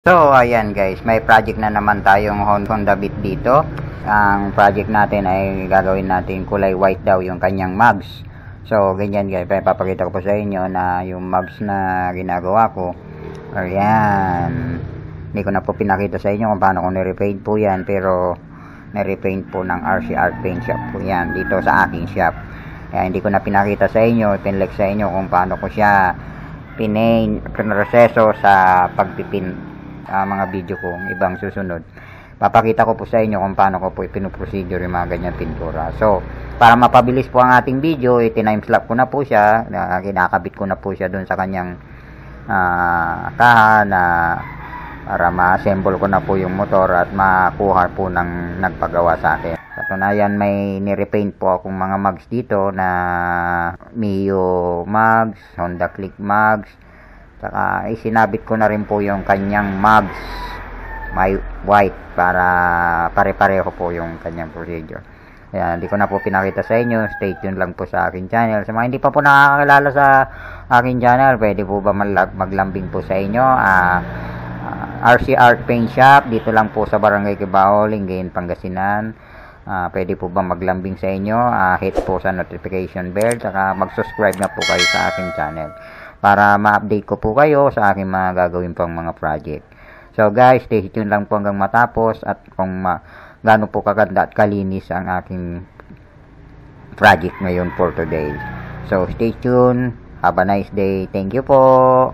So, ayan guys, may project na naman tayong Honda Beat dito. Ang project natin ay gagawin natin kulay white daw yung kanyang mugs. So, ganyan guys, papakita ko po sa inyo na yung mugs na ginagawa ko. Ayan. Hindi ko na po pinakita sa inyo kung paano ko nirepaint po yan, pero nirepaint po ng RC Art Paint Shop po yan dito sa aking shop. Kaya hindi ko na pinakita sa inyo, pinlek sa inyo kung paano ko siya pinroseso sa pagpipin mga video ko, ibang susunod. Papakita ko po sa inyo kung paano ko po ipinoprocedure yung mga ganyan pintura. So, para mapabilis po ang ating video, time-lapse ko na po siya, kinakabit ko na po siya dun sa kanyang kaha na para ma-assemble ko na po yung motor at makuha po ng nagpagawa sa akin. Katunayan, may nirepaint po akong mga mugs dito na Mio mugs, Honda Click mugs, saka isinabit ko na rin po yung kanyang mugs may white para pare-pareho po yung kanyang procedure. Ayan, hindi ko na po pinakita sa inyo. Stay tuned lang po sa aking channel. Sa mga hindi pa po nakakakilala sa aking channel, pwede po ba maglambing po sa inyo? RC Art Paint Shop, dito lang po sa Barangay Kibao, Lingayen, Pangasinan. Pwede po ba maglambing sa inyo? Hit po sa notification bell, saka mag-subscribe na po kayo sa aking channel para ma-update ko po kayo sa aking mga gagawin pang mga project. So guys, stay tuned lang po hanggang matapos at kung gaano po kaganda at kalinis ang aking project ngayon for today. So stay tuned. Have a nice day. Thank you po.